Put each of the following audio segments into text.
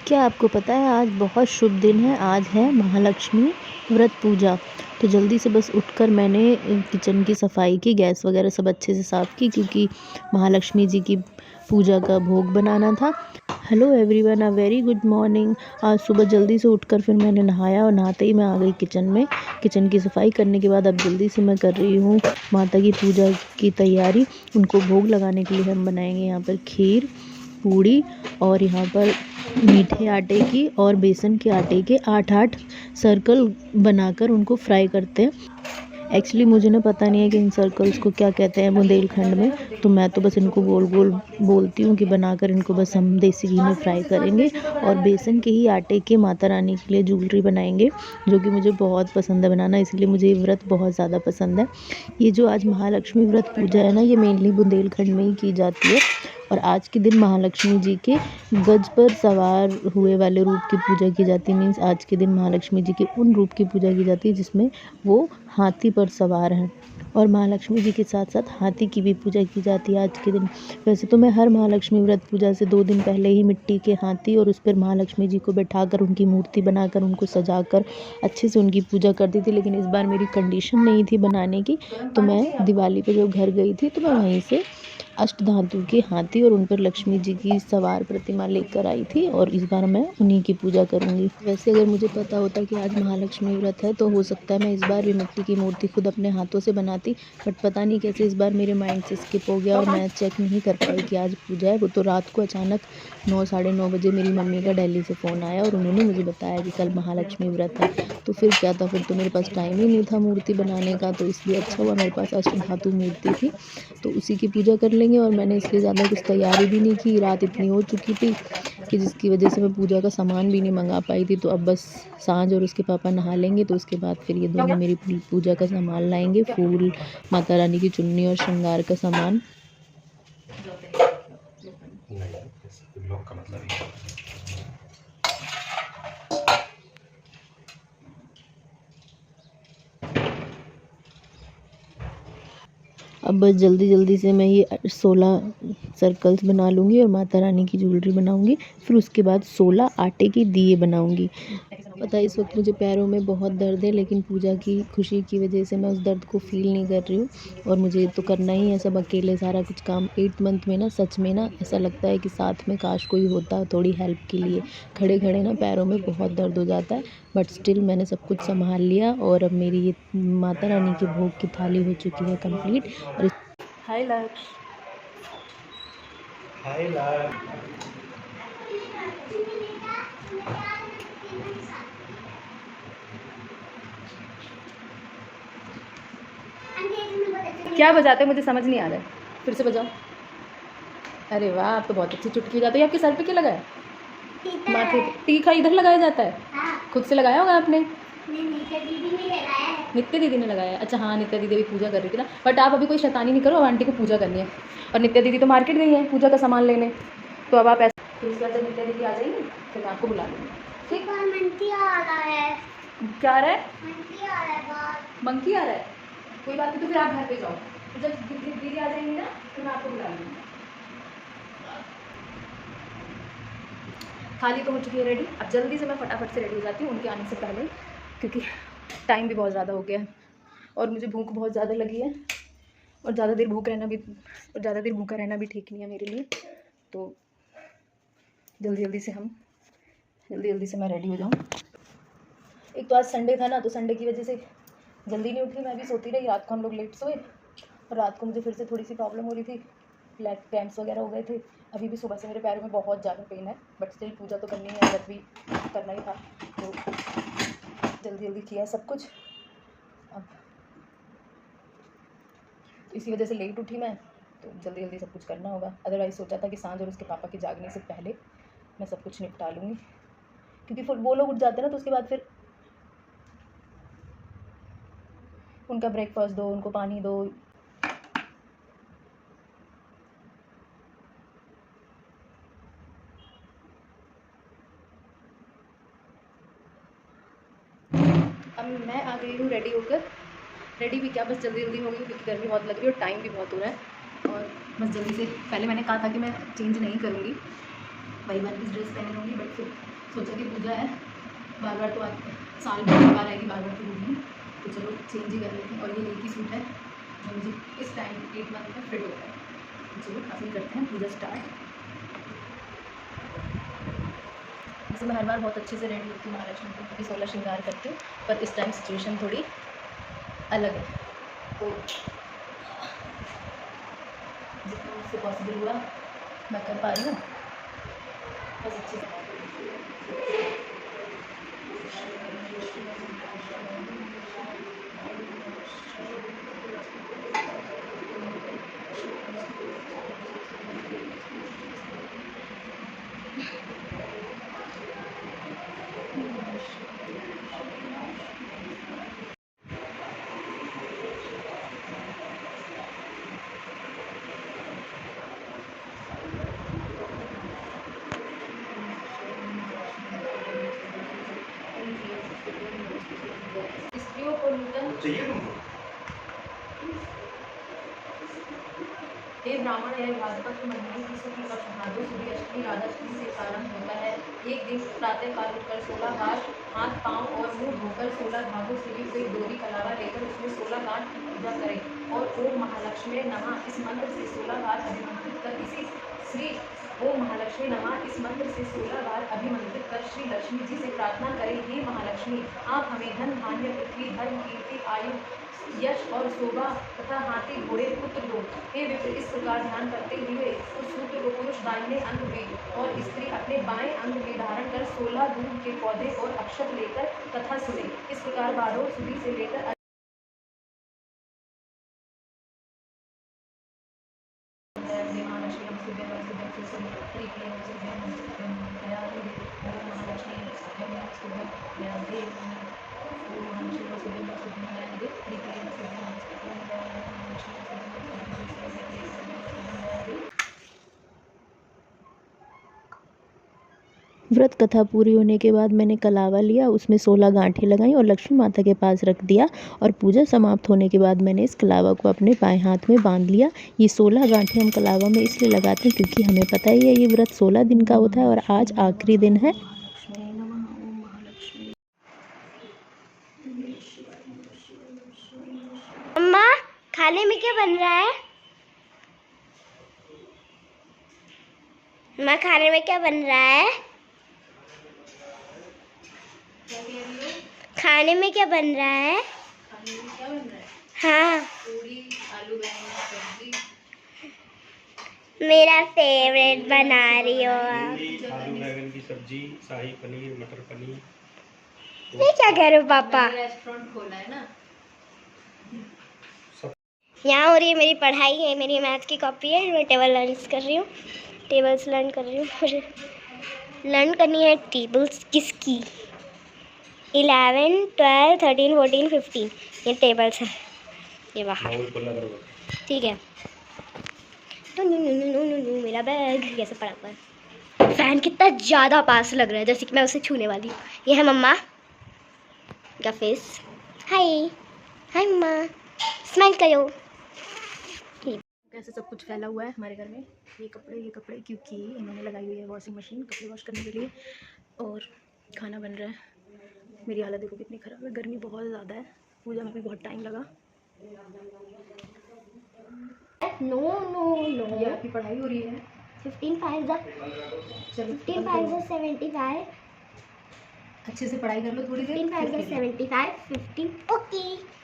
क्या आपको पता है आज बहुत शुभ दिन है। आज है महालक्ष्मी व्रत पूजा। तो जल्दी से बस उठकर मैंने किचन की सफाई की, गैस वगैरह सब अच्छे से साफ़ की क्योंकि महालक्ष्मी जी की पूजा का भोग बनाना था। Hello everyone, a very good morning. आज सुबह जल्दी से उठकर फिर मैंने नहाया और नहाते ही मैं आ गई किचन में। किचन की सफाई करने के बाद अब जल्दी से मैं कर रही हूँ माता की पूजा की तैयारी। उनको भोग लगाने के लिए हम बनाएंगे यहाँ पर खीर, पूड़ी और यहाँ पर मीठे आटे की और बेसन के आटे के 8-8 सर्कल बनाकर उनको फ्राई करते हैं। एक्चुअली मुझे ना पता नहीं है कि इन सर्कल्स को क्या कहते हैं बुंदेलखंड में, तो मैं तो बस इनको गोल गोल बोलती हूँ कि बनाकर इनको बस हम देसी घी में फ्राई करेंगे और बेसन के ही आटे के माता रानी के लिए ज्वेलरी बनाएंगे, जो कि मुझे बहुत पसंद है बनाना, इसलिए मुझे ये व्रत बहुत ज़्यादा पसंद है। ये जो आज महालक्ष्मी व्रत पूजा है ना, ये मेनली बुंदेलखंड में ही की जाती है और आज के दिन महालक्ष्मी जी के गज पर सवार हुए वाले रूप की पूजा की जाती है। मीन्स आज के दिन महालक्ष्मी जी के उन रूप की पूजा की जाती है जिसमें वो हाथी पर सवार हैं और महालक्ष्मी जी के साथ साथ हाथी की भी पूजा की जाती है आज के दिन। वैसे तो मैं हर महालक्ष्मी व्रत पूजा से 2 दिन पहले ही मिट्टी के हाथी और उस पर महालक्ष्मी जी को बैठाकर उनकी मूर्ति बनाकर उनको सजाकर अच्छे से उनकी पूजा करती थी, लेकिन इस बार मेरी कंडीशन नहीं थी बनाने की, तो मैं दिवाली पे जब घर गई थी तो मैं वहीं से अष्टधातु के हाथी और उन पर लक्ष्मी जी की सवार प्रतिमा लेकर आई थी और इस बार मैं उन्हीं की पूजा करूंगी। वैसे अगर मुझे पता होता कि आज महालक्ष्मी व्रत है तो हो सकता है मैं इस बार भी मिट्टी की मूर्ति खुद अपने हाथों से बनाती, बट पता नहीं कैसे इस बार मेरे माइंड से स्किप हो गया और मैं चेक नहीं कर पाई कि आज पूजा है। वो तो रात को अचानक 9 साढ़े 9 बजे मेरी मम्मी का दिल्ली से फ़ोन आया और उन्होंने मुझे बताया कि कल महालक्ष्मी व्रत है। तो फिर क्या था, फिर तो मेरे पास टाइम ही नहीं था मूर्ति बनाने का, तो इसलिए अच्छा हुआ मेरे पास अष्टधातु मूर्ति थी तो उसी की पूजा कर लेंगे। और मैंने इसलिए ज़्यादा कुछ तैयारी भी नहीं की, रात इतनी हो चुकी थी कि जिसकी वजह से मैं पूजा का सामान भी नहीं मंगा पाई थी। तो अब बस सांझ और उसके पापा नहा लेंगे तो उसके बाद फिर ये दोनों मेरी पूजा का सामान लाएंगे, फूल, माता रानी की चुन्नी और श्रृंगार का सामान। अब बस जल्दी जल्दी से मैं ये 16 सर्कल्स बना लूँगी और माता रानी की ज्वेलरी बनाऊँगी। फिर उसके बाद 16 आटे के दिए बनाऊँगी। पता है इस वक्त मुझे पैरों में बहुत दर्द है, लेकिन पूजा की खुशी की वजह से मैं उस दर्द को फ़ील नहीं कर रही हूँ और मुझे तो करना ही है सब अकेले सारा कुछ काम। 8th मंथ में ना सच में ना ऐसा लगता है कि साथ में काश कोई होता थोड़ी हेल्प के लिए। खड़े खड़े ना पैरों में बहुत दर्द हो जाता है, बट स्टिल मैंने सब कुछ संभाल लिया और अब मेरी ये माता रानी के भोग की थाली हो चुकी है कंप्लीट। और हाय लक्ष्य, हाय लक्ष्य, क्या बजाते हो मुझे समझ नहीं आ रहा है, फिर से बजाओ। अरे वाह, आप तो बहुत अच्छी चुटकी बजाते हो। आपके सर पे क्या लगाया? माथे पे टीका इधर लगाया जाता है? हाँ। खुद से लगाया होगा आपने? नित्या दीदी ने लगाया है। नित्या दीदी ने लगाया? अच्छा हाँ, नित्या दीदी भी पूजा कर रही थी ना। बट आप अभी कोई शैतानी नहीं करो, अब आंटी को पूजा करनी है और नित्या दीदी तो मार्केट गई है पूजा का सामान लेने, तो अब आप ऐसे फिर उसके बाद जब नित्या दीदी आ जाएंगी फिर मैं आपको बुला लूँगी। ठीक, मंकी आ रहा है। क्या आ रहा है? मंकी आ रहा है। मंकी आ रहा है? कोई बात नहीं, तो फिर आप घर पे जाओ, तो जब दीदी आ जाएंगी ना तो मैं आपको बुला लूँगी। थाली तो हो चुकी है रेडी। अब जल्दी से मैं फटाफट से रेडी हो जाती हूँ उनके आने से पहले, क्योंकि टाइम भी बहुत ज़्यादा हो गया है और मुझे भूख बहुत ज़्यादा लगी है और ज़्यादा देर भूखा रहना भी ठीक नहीं है मेरे लिए। तो जल्दी जल्दी से मैं रेडी हो जाऊँ। एक तो आज संडे था ना, तो संडे की वजह से जल्दी नहीं उठी, मैं भी सोती रही। रात को हम लोग लेट सोए और रात को मुझे फिर से थोड़ी सी प्रॉब्लम हो रही थी, लेग क्रैम्प्स वगैरह हो गए थे। अभी भी सुबह से मेरे पैरों में बहुत ज़्यादा पेन है, बट स्टिल पूजा तो करनी है, व्रत भी करना ही था, तो जल्दी किया सब कुछ। अब इसी वजह से लेट उठी मैं, तो जल्दी सब कुछ करना होगा। अदरवाइज़ सोचा था कि सांझ और उसके पापा के जागने से पहले मैं सब कुछ निपटा लूँगी, क्योंकि फिर वो लोग उठ जाते हैं ना, तो उसके बाद फिर उनका ब्रेकफास्ट दो, उनको पानी दो। अब मैं आ गई हूँ रेडी होकर। रेडी भी क्या, बस जल्दी हो गई क्योंकि गर्मी बहुत लग रही है और टाइम भी बहुत हो रहा है। और बस जल्दी से, पहले मैंने कहा था कि मैं चेंज नहीं करूँगी, वही वन पीस ड्रेस पहने रहूँगी, बट फिर सोचा कि पूजा है, बार बार तो साल में बार आएगी, बार बार तो होगी, तो चलो चेंज ही कर लेते हैं। और ये एक ही सूट है जो मुझे इस टाइम 8 मंथ में फिट होता है। तो चलो काफ़ी करते हैं पूजा स्टार्ट। वैसे मैं हर बार बहुत अच्छे से रेडी होती हूँ महालक्ष्मी को, कभी 16 श्रृंगार करती हूँ, पर इस टाइम सिचुएशन थोड़ी अलग है, तो जितना मुझसे पॉसिबल हुआ मैं कर पा रही हूँ बस अच्छे से। स्त्रियों को नूतन चाहिए तुमको? हे ब्राह्मण यह भाद्रपद महीने की शुक्ल पक्ष भादो सुदी अष्टमी राधाष्टमी से प्रारंभ होता है। एक दिन प्रातः काल उठकर 16 बार हाथ पांव और मुंह धोकर 16 धागों से ली हुई डोरी कलावा लेकर उसमें 16 गांठ की पूजा करें और ओम महालक्ष्मी नमः इस मंत्र से 16 बार अभिमंत्रित कर इसी श्री ओम महालक्ष्मी नमः इस मंत्र से 16 बार अभिमंत्रित कर श्री लक्ष्मी जी से प्रार्थना करें, हे महालक्ष्मी आप हमें धन धान्य पृथ्वी धर्म कीर्ति आयु यश और शोभा तथा हाथी घोड़े पुत्र दो। हे विप्र इस प्रकार ध्यान करते हुए उस सूत्र को पुरुष दाहिने अंग में और स्त्री अपने बाएं अंग में धारण कर 16 दूध के पौधे और अक्षत लेकर कथा सुने। इस प्रकार बारह सुदी से लेकर व्रत कथा पूरी होने के बाद मैंने कलावा लिया, उसमें 16 गांठें लगाई और लक्ष्मी माता के पास रख दिया। और पूजा समाप्त होने के बाद मैंने इस कलावा को अपने बाएं हाथ में बांध लिया। ये 16 गांठें हम कलावा में इसलिए लगाते हैं क्योंकि हमें पता ही है ये व्रत 16 दिन का होता है और आज आखिरी दिन है। अम्मा खाने में क्या बन रहा है? अम्मा खाने में क्या बन रहा है? खाने में क्या बन रहा है? हाँ पूरी आलू बैंगन की सब्जी, मेरा फेवरेट बना रही हो आप। आलू बैंगन की सब्जी, शाही पनीर, मटर पनीर। ये क्या कह रहे हो पापा? रेस्टोरेंट खोला है ना। यहाँ हो रही है मेरी पढ़ाई, है मेरी मैथ की कॉपी है, मैं टेबल्स लर्न कर रही हूँ। मुझे लर्न करनी है टेबल्स किसकी? 11, 12, 13, 14, 15 ये टेबल्स हैं, ये बाहर। ठीक है। तो मेरा बैग कैसे पड़ा हुआ है? फैन कितना ज़्यादा पास लग रहा है, जैसे कि मैं उसे छूने वाली हूँ। ये है मम्मा का फेस। हाय हाय मम्मा, स्माइल करो। कैसे सब कुछ फैला हुआ है हमारे घर में, ये कपड़े क्योंकि इन्होंने लगाई हुई है वॉशिंग मशीन कपड़े वॉश करने के लिए। और खाना बन रहा है। मेरी हालत देखो कितनी ख़राब है, गर्मी बहुत ज़्यादा है, पूजा में भी बहुत टाइम लगा। नो नो नो, ये आपकी पढ़ाई हो रही है। 15 5 15 5 75, अच्छे से पढ़ाई कर लो थोड़ी देर। 15 5 75, 15 ओके।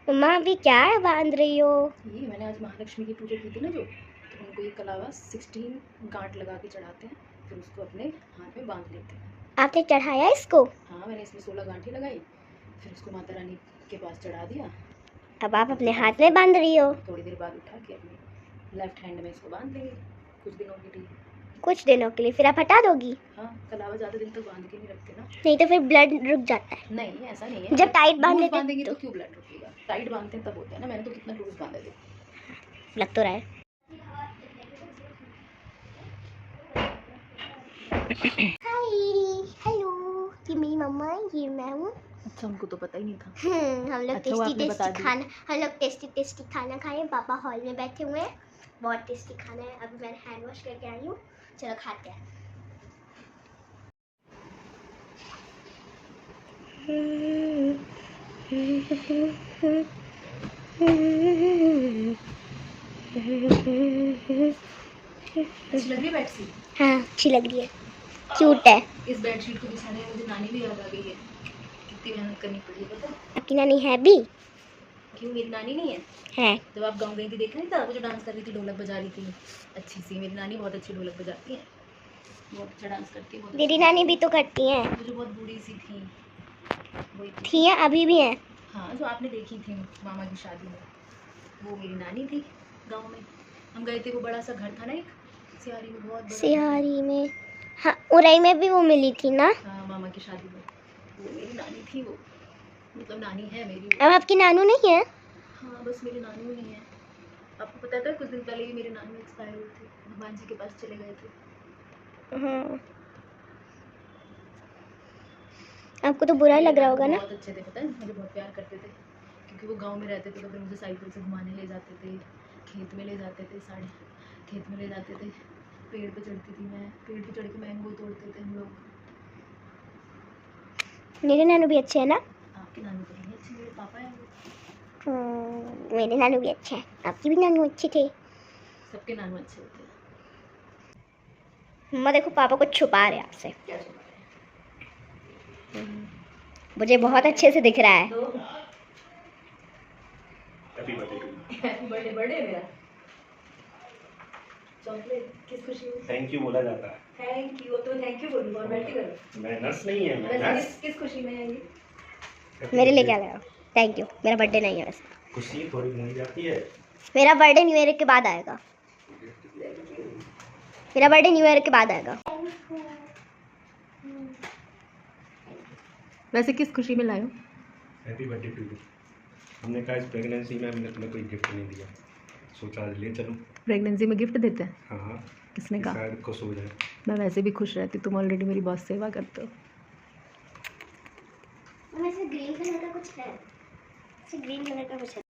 मम्मा अभी क्या बांध रही हो? ये मैंने आज महालक्ष्मी की पूजा की थी ना जो, तो उनको ये कलावा 16 गांठ लगा के चढ़ाते हैं, फिर उसको अपने हाथ में बांध लेते हैं। आपने चढ़ाया इसको? हाँ मैंने इसमें 16 गांठें लगाई, फिर उसको माता रानी के पास चढ़ा दिया। अब आप अपने हाथ में बांध रही हो? थोड़ी देर बाद उठा के अपने लेफ्ट हैंड में इसको बांध लेंगे कुछ दिनों के लिए। कुछ दिनों के लिए, फिर आप हटा दोगी? हाँ कलावा ज़्यादा दिन तक बांध के नहीं रखते ना। नहीं तो फिर ब्लड रुक जाता है। नहीं ऐसा नहीं है, जब टाइट बांध लेते बांधेंगे तो क्यों ब्लड रुकेगा? टाइट बांधते हैं तब होता है ना। मैंने तो कितना लूज बांधे थे, लग तो रहा है। हाय हेलो, ये मेरी मम्मा है, ये मैं हूँ। अच्छा उनको तो पता ही नहीं था। हम लोग अच्छा, वो आपने बता टेस्टी दिया। खाना खाए, पापा हॉल में बैठे हुए हैं बहुत टेस्टी खाना है। अभी मैंने हैंड वॉश करके आई हूँ, चलो खाते हैं। अच्छी लग रही है बेडशीट? हाँ अच्छी लग रही है, क्यूट है। इस बेडशीट को बिछाने में मुझे नानी भी याद आ गई है। कितनी मेहनत करनी पड़ी है पता है? आपकी नानी है भी? क्यों, मेरी नानी नहीं है? है। जब आप गाँव गई थी देखा नहीं था वो जो डांस कर रही थी, ढोलक बजा रही थी अच्छी सी। मेरी नानी बहुत अच्छी ढोलक बजाती है, बहुत अच्छा डांस करती है। मेरी नानी भी तो करती हैं। वो जो बहुत बूढ़ी सी थी वही थी या अभी भी हैं? हाँ, जो आपने देखी थी मामा की शादी में, वो मेरी नानी थी। गांव में हम गए थे, वो बड़ा सा घर था ना एक सिहारी में, बहुत बड़ा। सिहारी में? हाँ उरई में भी वो मिली थी ना? हाँ, मामा की शादी में वो मेरी नानी थी। वो मतलब नानी है मेरी। अब आपकी नानू नहीं है? हाँ, बस मेरी नानू ही है। आपको पता था कुछ दिन पहले ही मेरे नानू एक्सपायर हुए थे, भगवान जी के पास चले गए थे। हाँ। आपको तो बुरा लग रहा होगा ना? बहुत अच्छे थे पता है, मुझे बहुत प्यार करते थे, क्योंकि वो गांव में रहते थे तो फिर मुझे साइकिल से घुमाने ले जाते थे, खेत में ले जाते थे, खेत में ले जाते थे। पेड़ पे चढ़ती थी मैं, पेड़ पे चढ़ के मैंगो तोड़ते थे हम लोग। मेरे नानू भी अच्छे हैं ना? आपके नानू तो नहीं अच्छे, मेरे पापा हैं वो। मेरे नानू भी अच्छे हैं। आपकी भी नानू अच्छे थे? सबके नानू अच्छे होते हैं। मम्मा देखो पापा कुछ छुपा रहे हैं आपसे। क्या छुपा रहे मुझे बहुत अच्छे से दिख रहा है। हैं? Happy birthday to you. Happy birthday. Birthday मेरा चॉकलेट किस खुशी में? थैंक यू बोला जाता है। थैंक यू, तो थैंक यू बोलूँ और बैठी करो। मैं नर्स नहीं है, मैं वैसे नर्स। किस खुशी में है ये? मेरे लिए क्या लाया? Thank you. मेरा बर्थडे नहीं है वैसे। खुशी थोड़ी मिल जाती है। मेरा बर्थडे न्यू ईयर के बाद आएगा। मेरा बर्थडे न्यू ईयर के बाद आएगा। वैसे किस खुशी में लाए हो? Happy birthday to you. हमने कहा इस प्रेगनेंसी में हमने तुम्हें कोई गिफ्ट नहीं दिया, सोचा आज ले चलूं। प्रेगनेंसी में गिफ्ट देते हैं? हाँ हाँ, किसने कि कहा? शायद खुश हो जाए। मैं वैसे भी खुश रहती, तुम ऑलरेडी मेरी बहुत सेवा करते हो। वैसे ग्रीन कलर का कुछ है? ग्रीन कलर का कुछ है।